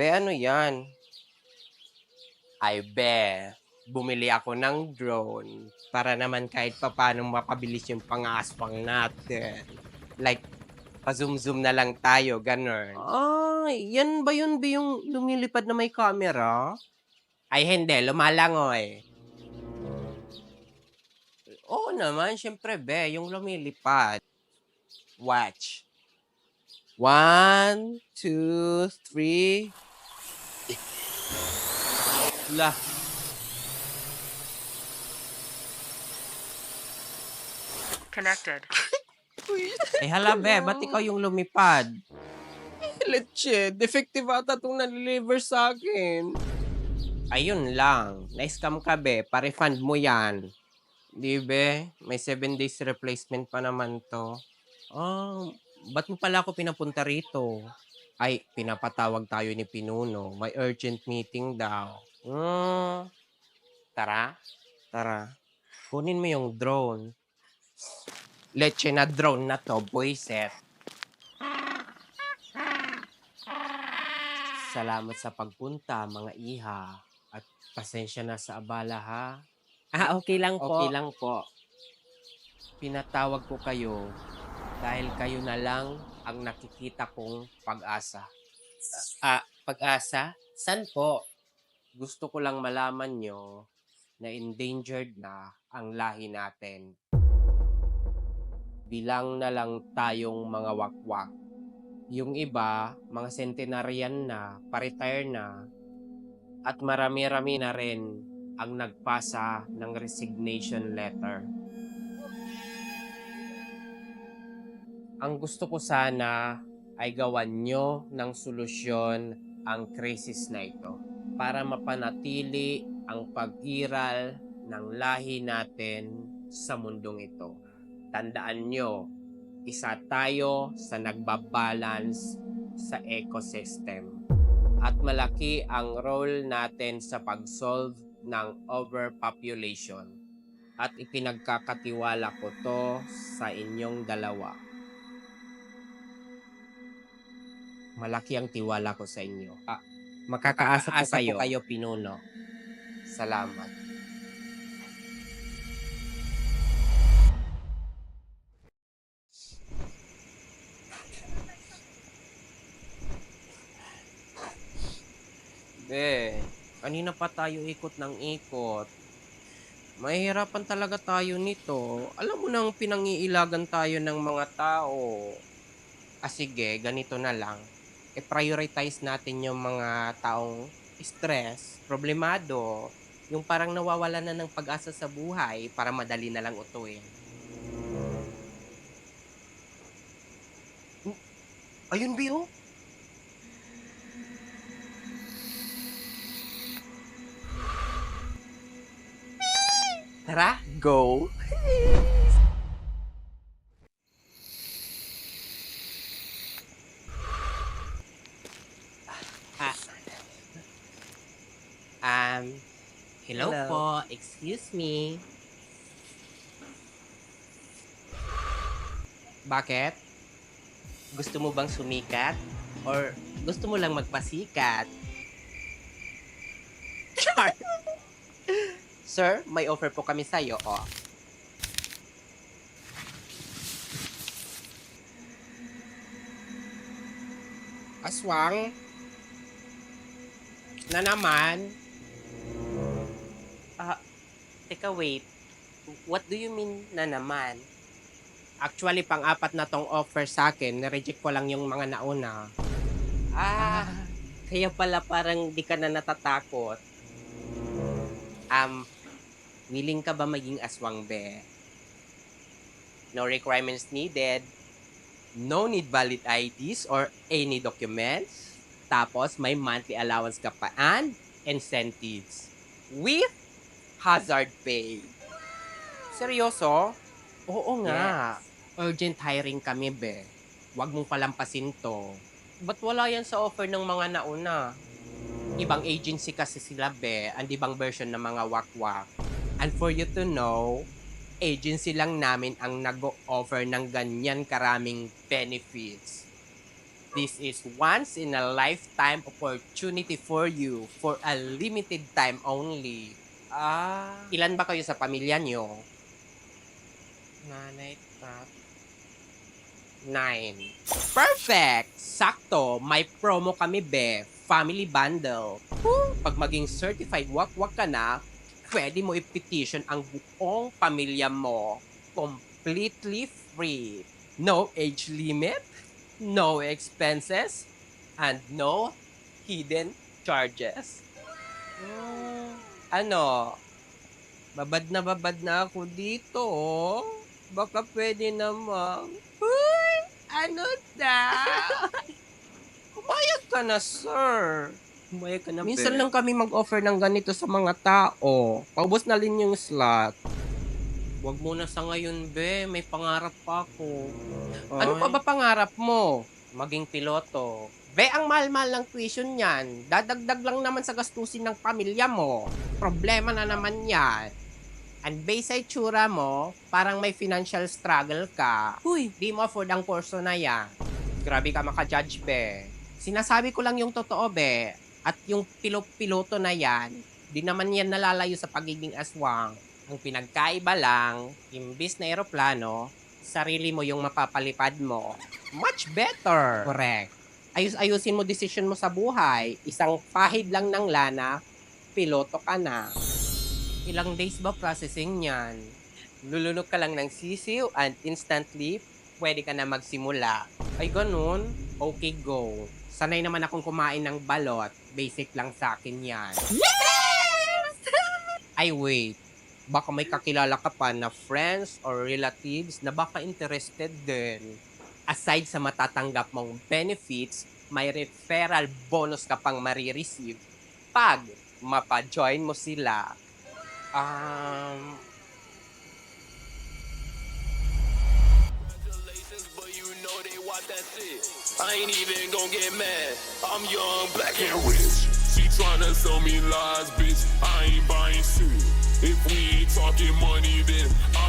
Be, ano yan? Ay, be, bumili ako ng drone para naman kahit papaano mapabilis yung pangaswang natin. Like, pa-zoom-zoom na lang tayo, ganun. Ay, yan ba yun, be, yung lumilipad na may camera? Ay, hindi, lumalangoy. Oo naman, syempre, be, yung lumilipad. Watch. 1, 2, 3. Lah, Connected. hala, be, ba't ikaw yung lumipad? Leche, defective ata itong na-deliver sa akin. Ayun lang, na-scam ka, be, pa-refund mo yan. Di, be, may 7 days replacement pa naman to. Ba't mo pala ako pinapunta rito? Ay, pinapatawag tayo ni Pinuno. May urgent meeting daw. Tara, tara. Kunin mo yung drone. Leche na drone na to, boyset. Salamat sa pagpunta, mga iha. At pasensya na sa abala, ha? Okay lang po. Okay lang po. Pinatawag ko kayo dahil kayo na lang ang nakikita kong pag-asa. Pag-asa? San po? Gusto ko lang malaman nyo na endangered na ang lahi natin. Bilang na lang tayong mga wakwak. Yung iba, mga centenarian na, pa-retire na, at marami-rami na rin ang nagpasa ng resignation letter. Ang gusto ko sana ay gawan nyo ng solusyon ang krisis na ito para mapanatili ang pag-iral ng lahi natin sa mundong ito. Tandaan nyo, isa tayo sa nagbabalance sa ecosystem. At malaki ang role natin sa pag-solve ng overpopulation. At ipinagkakatiwala ko to sa inyong dalawa. Malaki ang tiwala ko sa inyo. Makakaasa po kayo, Pinuno. Salamat. Be, kanina pa tayo ikot ng ikot. Mahihirapan talaga tayo nito. Alam mo nang pinangiilagan tayo ng mga tao. Sige, ganito na lang. I-prioritize natin yung mga taong stress, problemado, yung parang nawawala na ng pag-asa sa buhay para madali na lang utuin. Ayun, Bio. Tara, go! Hello po. Excuse me. Bakit? Gusto mo bang sumikat? Or gusto mo lang magpasikat? Char! Sir, may offer po kami sa'yo, oh. Aswang? Na naman? Teka, wait. What do you mean na naman? Actually, pang-apat na tong offer sa akin. Na-reject ko lang yung mga nauna. Kaya pala parang di ka na natatakot. Willing ka ba maging aswang, be? No requirements needed. No need valid IDs or any documents. Tapos, may monthly allowance ka pa and incentives. With hazard pay. Seryoso? Oo nga. Urgent hiring kami, be. Huwag mong palampasin to. Ba't wala yan sa offer ng mga nauna? Ibang agency kasi sila, be. Ang ibang version ng mga wakwak. And for you to know, agency lang namin ang nag-offer ng ganyan karaming benefits. This is once in a lifetime opportunity for you for a limited time only. Ilan ba kayo sa pamilya nyo? Nanay, tat. 9. Perfect! Sakto! May promo kami, be. Family bundle. Pag maging certified wakwak ka na, pwede mo i-petition ang buong pamilya mo. Completely free. No age limit, no expenses, and no hidden charges. Ano? Babad na ako dito, oh. Baka pwede namang. Uy! Ano daw? Pumayag ka na, sir. Pumayag ka na, minsan lang kami mag-offer ng ganito sa mga tao. Paubos na rin yung slot. Huwag muna sa ngayon, be. May pangarap pa ako. Ano pa ba pangarap mo? Maging piloto. Be, ang mahal-mahal ng tuition yan. Dadagdag lang naman sa gastusin ng pamilya mo. Problema na naman yan. And based sa itsura mo, parang may financial struggle ka. Huy, di mo afford ang kurso na yan. Grabe ka maka-judge, be. Sinasabi ko lang yung totoo, be. At yung piloto na yan, di naman yan nalalayo sa pagiging aswang. Ang pinagkaiba lang, imbis na eroplano, sarili mo yung mapapalipad mo. Much better! Correct. Ayusin mo decision mo sa buhay. Isang pahid lang ng lana, piloto ka na. Ilang days ba processing yan? Lulunok ka lang ng sisiw and instantly, pwede ka na magsimula. Ay ganun? Okay, go. Sanay naman akong kumain ng balot. Basic lang sa akin yan. Yes! Ay wait. Baka may kakilala ka pa na friends or relatives na baka interested din. Aside sa matatanggap mong benefits, may referral bonus ka pang marireceive pag mapa-join mo sila. I ain't even gon' get mad. I'm young, black and rich. She tryna sell me lies, bitch. I ain't buying shit. If we ain't talking money, then I'm